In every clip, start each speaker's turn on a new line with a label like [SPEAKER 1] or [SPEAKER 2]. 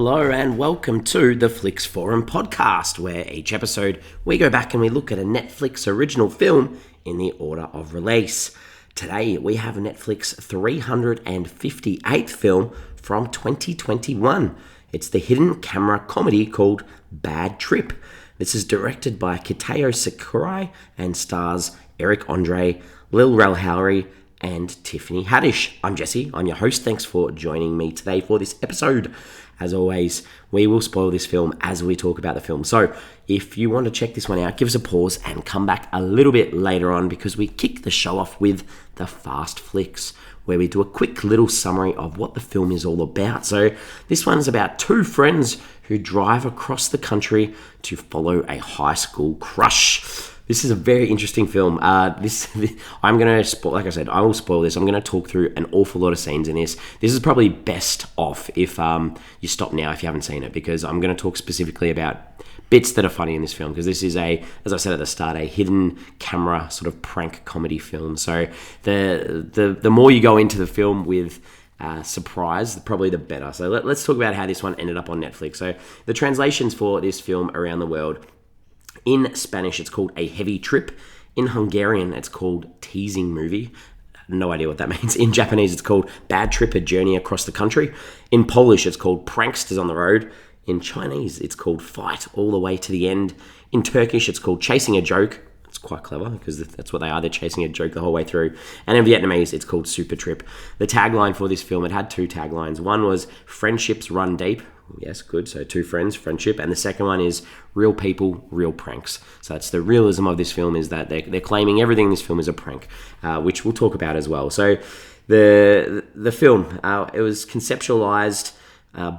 [SPEAKER 1] Hello and welcome to the Flix Forum podcast, where each episode we go back and we look at a Netflix original film in the order of release. Today we have Netflix 358th film from 2021. It's the hidden camera comedy called Bad Trip. This is directed by Kitao Sakurai and stars Eric Andre, Lil Rel Howery, and Tiffany Haddish. I'm Jesse, I'm your host. Thanks for joining me today for this episode. As always, we will spoil this film as we talk about the film. So if you want to check this one out, give us a pause and come back a little bit later on, because we kick the show off with the Fast Flicks, where we do a quick little summary of what the film is all about. So this one's about two friends who drive across the country to follow a high school crush. This is a very interesting film. I'm going to spoil, like I said, I will spoil this. I'm going to talk through an awful lot of scenes in this. This is probably best off if you stop now if you haven't seen it, because I'm going to talk specifically about bits that are funny in this film, because this is as I said at the start, a hidden camera sort of prank comedy film. So the more you go into the film with surprise, probably the better. So let's talk about how this one ended up on Netflix. So the translations for this film around the world: in Spanish, it's called A Heavy Trip. In Hungarian, it's called Teasing Movie. No idea what that means. In Japanese, it's called Bad Trip, A Journey Across the Country. In Polish, it's called Pranksters on the Road. In Chinese, it's called Fight All the Way to the End. In Turkish, it's called Chasing a Joke. It's quite clever, because that's what they are. They're chasing a joke the whole way through. And in Vietnamese, it's called Super Trip. The tagline for this film, it had two taglines. One was Friendships Run Deep. Yes, good. So two friends, friendship. And the second one is Real People, Real Pranks. So that's the realism of this film, is that they're claiming everything in this film is a prank, which we'll talk about as well. So the film, it was conceptualized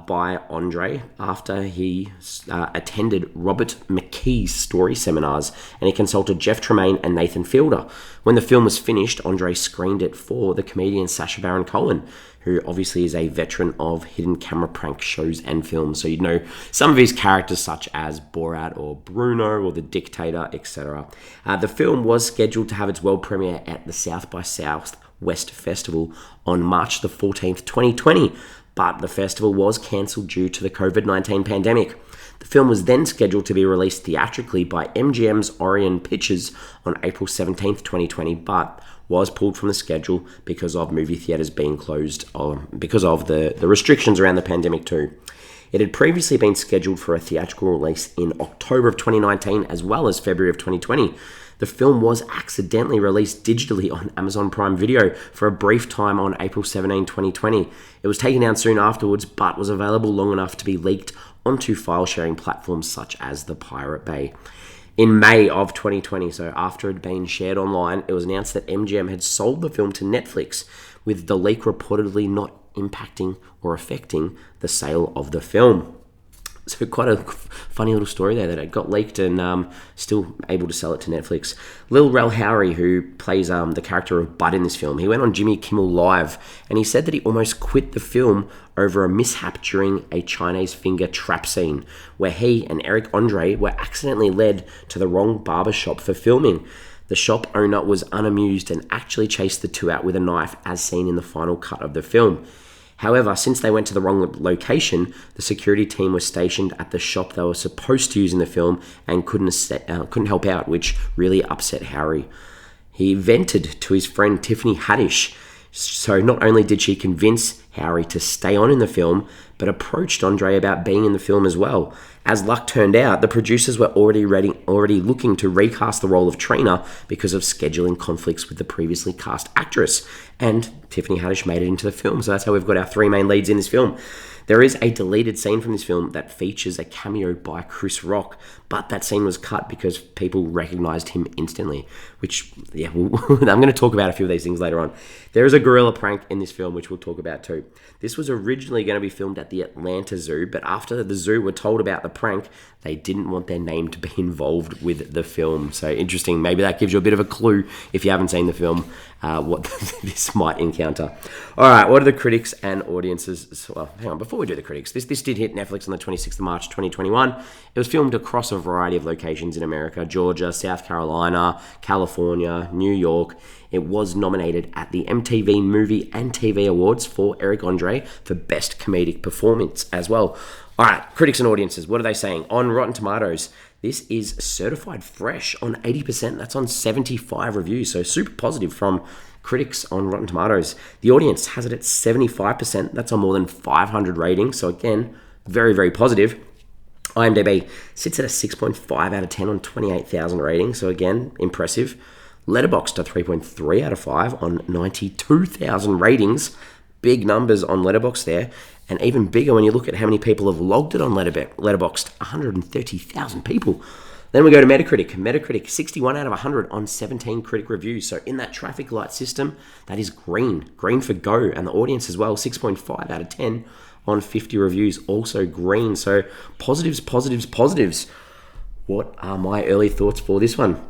[SPEAKER 1] by Andre after he attended Robert McKee's story seminars, and he consulted Jeff Tremaine and Nathan Fielder. When the film was finished, Andre screened it for the comedian Sacha Baron Cohen, who obviously is a veteran of hidden camera prank shows and films. So you'd know some of his characters, such as Borat or Bruno or The Dictator, etc. The film was scheduled to have its world premiere at the South by Southwest Festival on March the 14th, 2020. But the festival was cancelled due to the COVID-19 pandemic. The film was then scheduled to be released theatrically by MGM's Orion Pictures on April 17th, 2020, but was pulled from the schedule because of movie theatres being closed, because of the restrictions around the pandemic too. It had previously been scheduled for a theatrical release in October of 2019 as well as February of 2020. The film was accidentally released digitally on Amazon Prime Video for a brief time on April 17, 2020. It was taken down soon afterwards, but was available long enough to be leaked onto file-sharing platforms such as the Pirate Bay. In May of 2020, so after it had been shared online, it was announced that MGM had sold the film to Netflix, with the leak reportedly not impacting or affecting the sale of the film. So quite a funny little story there, that it got leaked and still able to sell it to Netflix. Lil Rel Howery, who plays the character of Bud in this film, he went on Jimmy Kimmel Live and he said that he almost quit the film over a mishap during a Chinese finger trap scene, where he and Eric Andre were accidentally led to the wrong barbershop for filming. The shop owner was unamused and actually chased the two out with a knife, as seen in the final cut of the film. However, since they went to the wrong location, the security team was stationed at the shop they were supposed to use in the film and couldn't help out, which really upset Howery. He vented to his friend Tiffany Haddish. So not only did she convince Howery to stay on in the film, but approached Andre about being in the film as well. As luck turned out, the producers were already looking to recast the role of Trina because of scheduling conflicts with the previously cast actress, and Tiffany Haddish made it into the film. So that's how we've got our three main leads in this film. There is a deleted scene from this film that features a cameo by Chris Rock, but that scene was cut because people recognized him instantly, which, I'm going to talk about a few of these things later on. There is a gorilla prank in this film, which we'll talk about too. This was originally going to be filmed at the Atlanta Zoo, but after the zoo were told about the prank, they didn't want their name to be involved with the film. So interesting. Maybe that gives you a bit of a clue, if you haven't seen the film, what this might encounter. All right, what are the critics and audiences? Well, hang on, before we do the critics, this did hit Netflix on the 26th of March, 2021. It was filmed across a variety of locations in America: Georgia, South Carolina, California, New York. It was nominated at the MTV Movie and TV Awards for Eric Andre for Best Comedic Performance as well. All right, critics and audiences, what are they saying? On Rotten Tomatoes, this is certified fresh on 80%. That's on 75 reviews, so super positive from critics on Rotten Tomatoes. The audience has it at 75%. That's on more than 500 ratings, so again, very, very positive. IMDb sits at a 6.5 out of 10 on 28,000 ratings, so again, impressive. Letterboxd a 3.3 out of 5 on 92,000 ratings. Big numbers on Letterboxd there. And even bigger when you look at how many people have logged it on Letterboxd, 130,000 people. Then we go to Metacritic. Metacritic, 61 out of 100 on 17 critic reviews. So in that traffic light system, that is green. Green for go. And the audience as well, 6.5 out of 10 on 50 reviews. Also green. So positives, positives, positives. What are my early thoughts for this one?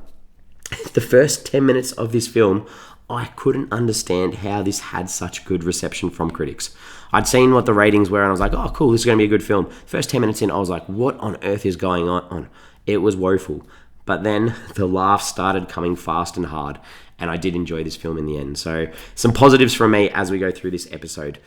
[SPEAKER 1] The first 10 minutes of this film, I couldn't understand how this had such good reception from critics. I'd seen what the ratings were and I was like, oh cool, this is going to be a good film. First 10 minutes in, I was like, what on earth is going on? It was woeful. But then the laughs started coming fast and hard, and I did enjoy this film in the end. So some positives from me as we go through this episode.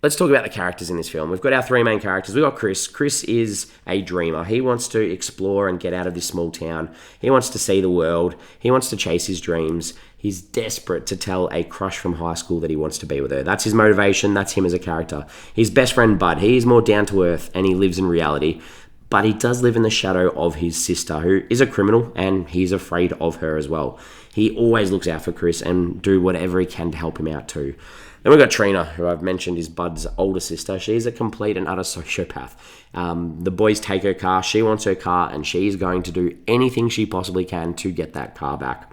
[SPEAKER 1] Let's talk about the characters in this film. We've got our three main characters. We've got Chris. Chris is a dreamer. He wants to explore and get out of this small town. He wants to see the world. He wants to chase his dreams. He's desperate to tell a crush from high school that he wants to be with her. That's his motivation. That's him as a character. His best friend, Bud, he is more down to earth and he lives in reality. But he does live in the shadow of his sister, who is a criminal, and he's afraid of her as well. He always looks out for Chris and do whatever he can to help him out too. Then we've got Trina, who I've mentioned is Bud's older sister. She's a complete and utter sociopath. The boys take her car, she wants her car, and she's going to do anything she possibly can to get that car back.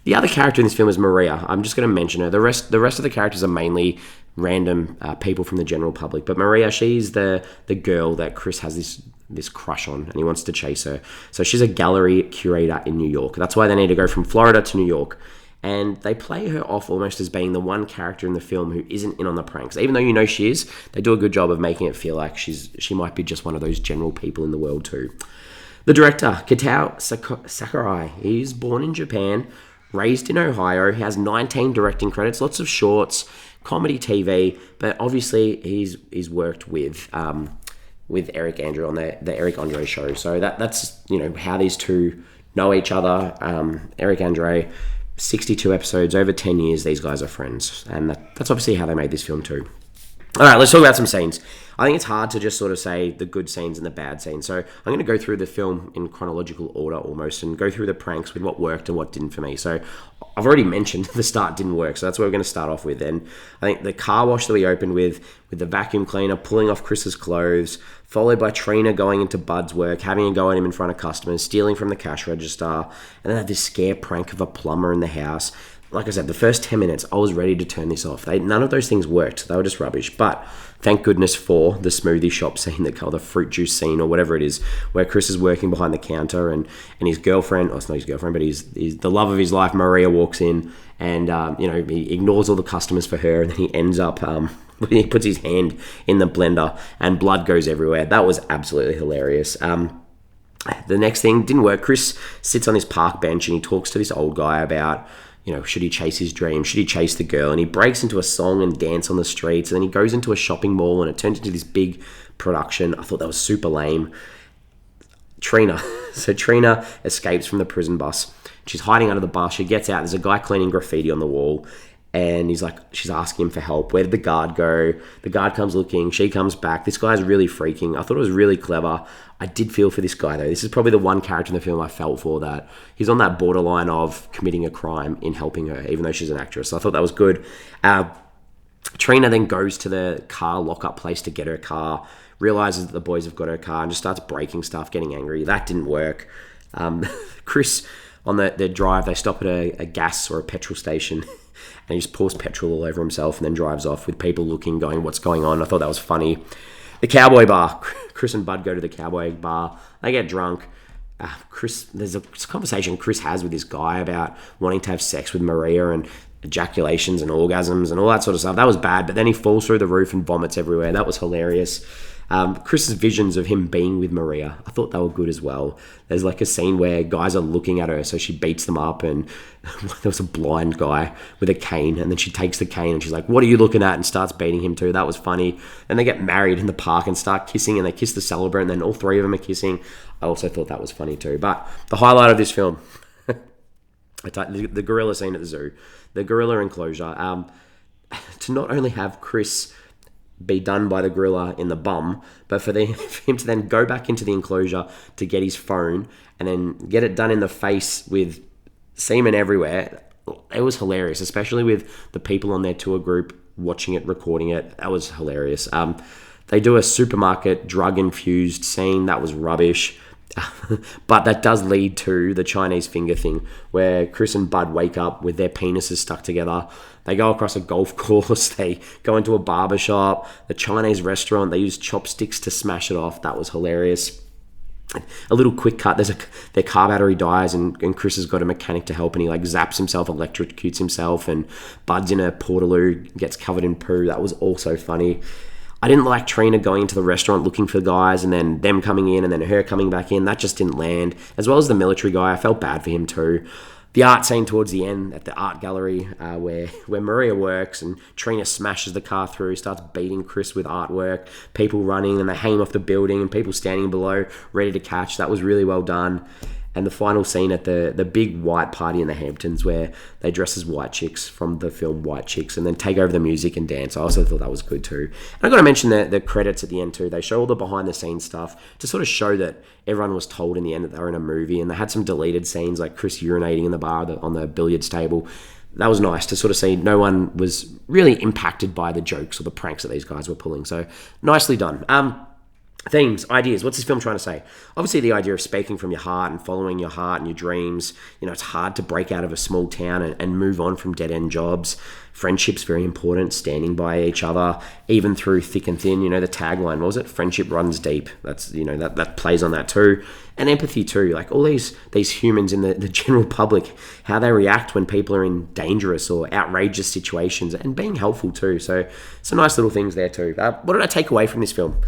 [SPEAKER 1] The other character in this film is Maria. I'm just going to mention her. The rest of the characters are mainly random people from the general public. But Maria, she's the girl that Chris has this crush on, and he wants to chase her. So she's a gallery curator in New York. That's why they need to go from Florida to New York. And they play her off almost as being the one character in the film who isn't in on the pranks. Even though you know she is, they do a good job of making it feel like she might be just one of those general people in the world too. The director, Kitao Sakurai, he's born in Japan, raised in Ohio. He has 19 directing credits, lots of shorts, comedy TV, but obviously he's worked with Eric Andre on the Eric Andre show. So that's how these two know each other. Eric Andre, 62 episodes, over 10 years, these guys are friends. And that's obviously how they made this film too. All right, let's talk about some scenes. I think it's hard to just sort of say the good scenes and the bad scenes. So I'm going to go through the film in chronological order almost and go through the pranks with what worked and what didn't for me. So I've already mentioned the start didn't work, so that's where we're going to start off with. And I think the car wash that we opened with the vacuum cleaner pulling off Chris's clothes, followed by Trina going into Bud's work, having a go at him in front of customers, stealing from the cash register, and then had this scare prank of a plumber in the house. Like I said, the first 10 minutes, I was ready to turn this off. None of those things worked. They were just rubbish. But thank goodness for the smoothie shop scene, the fruit juice scene or whatever it is, where Chris is working behind the counter and his girlfriend, it's not his girlfriend, but he's the love of his life, Maria, walks in and, he ignores all the customers for her, and then he ends up, he puts his hand in the blender and blood goes everywhere. That was absolutely hilarious. The next thing didn't work. Chris sits on his park bench and he talks to this old guy about, should he chase his dream? Should he chase the girl? And he breaks into a song and dance on the streets. And then he goes into a shopping mall and it turns into this big production. I thought that was super lame. Trina. So Trina escapes from the prison bus. She's hiding under the bus. She gets out. There's a guy cleaning graffiti on the wall. And she's asking him for help. Where did the guard go? The guard comes looking. She comes back. This guy's really freaking. I thought it was really clever. I did feel for this guy, though. This is probably the one character in the film I felt for that. He's on that borderline of committing a crime in helping her, even though she's an actress. So I thought that was good. Trina then goes to the car lockup place to get her car, realizes that the boys have got her car, and just starts breaking stuff, getting angry. That didn't work. Chris, on their drive, they stop at a gas or a petrol station, and he just pours petrol all over himself and then drives off with people looking, going, what's going on? I thought that was funny. The cowboy bar. Chris and Bud go to the cowboy bar. They get drunk. There's a conversation Chris has with this guy about wanting to have sex with Maria and ejaculations and orgasms and all that sort of stuff. That was bad, but then he falls through the roof and vomits everywhere. That was hilarious. Chris's visions of him being with Maria, I thought they were good as well. There's like a scene where guys are looking at her, so she beats them up, and there was a blind guy with a cane, and then she takes the cane and she's like, "What are you looking at?" and starts beating him too. That was funny. And they get married in the park and start kissing, and they kiss the celebrant, and then all three of them are kissing. I also thought that was funny too. But the highlight of this film, the gorilla scene at the zoo, the gorilla enclosure. To not only have Chris be done by the gorilla in the bum, but for him to then go back into the enclosure to get his phone and then get it done in the face with semen everywhere, it was hilarious, especially with the people on their tour group watching it, recording it. That was hilarious. They do a supermarket drug-infused scene. That was rubbish. But that does lead to the Chinese finger thing, where Chris and Bud wake up with their penises stuck together. They go across a golf course. They go into a barber shop, the Chinese restaurant. They use chopsticks to smash it off. That was hilarious. A little quick cut. Their car battery dies, and Chris has got a mechanic to help, and he like zaps himself, electrocutes himself, and Bud's in a portaloo, gets covered in poo. That was also funny. I didn't like Trina going into the restaurant looking for guys and then them coming in and then her coming back in. That just didn't land. As well as the military guy. I felt bad for him too. The art scene towards the end at the art gallery where Maria works and Trina smashes the car through, starts beating Chris with artwork, people running and they hang off the building and people standing below ready to catch. That was really well done. And the final scene at the big white party in the Hamptons where they dress as white chicks from the film White Chicks and then take over the music and dance. I also thought that was good too. And I got to mention the credits at the end too. They show all the behind the scenes stuff to sort of show that everyone was told in the end that they were in a movie, and they had some deleted scenes like Chris urinating in the bar on the billiards table. That was nice to sort of see no one was really impacted by the jokes or the pranks that these guys were pulling. So nicely done. Themes, ideas. What's this film trying to say? Obviously, the idea of speaking from your heart and following your heart and your dreams. You know, it's hard to break out of a small town and move on from dead-end jobs. Friendship's very important, standing by each other, even through thick and thin. You know, the tagline, what was it? Friendship runs deep. That's, you know, that plays on that too. And empathy too. Like all these humans in the general public, how they react when people are in dangerous or outrageous situations, and being helpful too. So some nice little things there too. What did I take away from this film?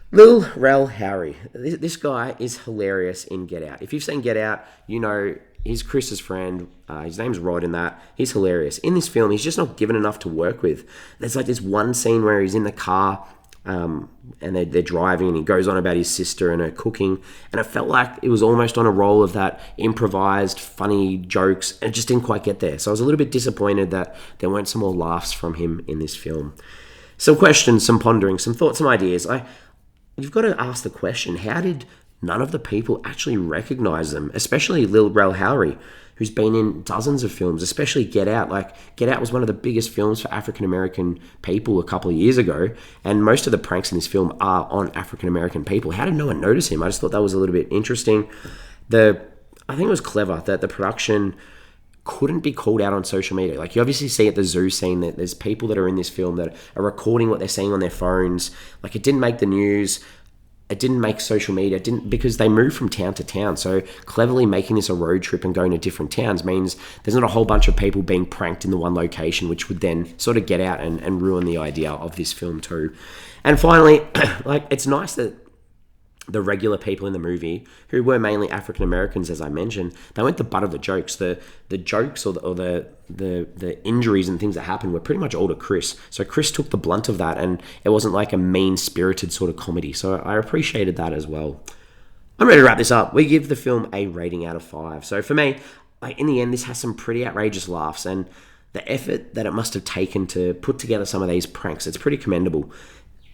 [SPEAKER 1] Lil Rel Howery. This guy is hilarious in Get Out. If you've seen Get Out, you know he's Chris's friend. His name's Rod in that. He's hilarious. In this film, he's just not given enough to work with. There's like this one scene where he's in the car and they're driving and he goes on about his sister and her cooking. And it felt like it was almost on a roll of that improvised, funny jokes. And it just didn't quite get there. So I was a little bit disappointed that there weren't some more laughs from him in this film. Some questions, some pondering, some thoughts, some ideas. You've got to ask the question, how did none of the people actually recognize them? Especially Lil Rel Howery, who's been in dozens of films, especially Get Out. Like, Get Out was one of the biggest films for African-American people a couple of years ago, and most of the pranks in this film are on African-American people. How did no one notice him? I just thought that was a little bit interesting. I think it was clever that the production couldn't be called out on social media. Like, you obviously see at the zoo scene that there's people that are in this film that are recording what they're seeing on their phones. Like, it didn't make the news. It didn't make social media. It didn't, because they moved from town to town. So cleverly making this a road trip and going to different towns means there's not a whole bunch of people being pranked in the one location, which would then sort of get out and ruin the idea of this film too. And finally, like, it's nice that the regular people in the movie, who were mainly African Americans, as I mentioned, they weren't the butt of the jokes. The jokes or the injuries and things that happened were pretty much all to Chris. So Chris took the blunt of that, and it wasn't like a mean-spirited sort of comedy. So I appreciated that as well. I'm ready to wrap this up. We give the film a rating out of 5. So for me, like, in the end, this has some pretty outrageous laughs, and the effort that it must have taken to put together some of these pranks, it's pretty commendable.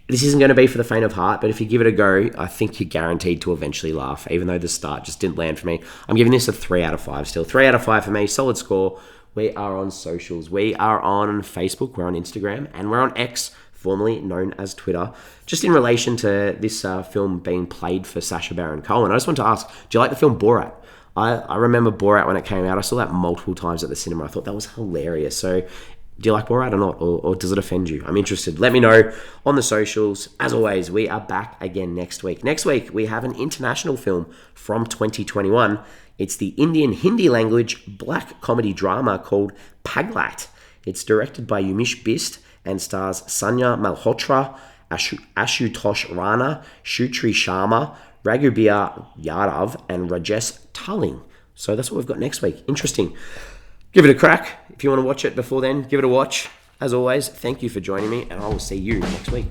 [SPEAKER 1] This isn't going to be for the faint of heart, but if you give it a go, I think you're guaranteed to eventually laugh, even though the start just didn't land for me. I'm giving this a 3 out of 5 still. 3 out of 5 for me, solid score. We are on socials. We are on Facebook, we're on Instagram, and we're on X, formerly known as Twitter. Just in relation to this film being played for Sacha Baron Cohen, I just want to ask, do you like the film Borat? I remember Borat when it came out. I saw that multiple times at the cinema. I thought that was hilarious. So do you like Borat or not? Or does it offend you? I'm interested. Let me know on the socials. As always, we are back again next week. Next week, we have an international film from 2021. It's the Indian Hindi language black comedy drama called Paglat. It's directed by Umesh Bist and stars Sanya Malhotra. Ashutosh Rana, Shutri Sharma, Raghubir Yadav, and Rajesh Tulling. So that's what we've got next week. Interesting. Give it a crack. If you want to watch it before then, give it a watch. As always, thank you for joining me, and I will see you next week.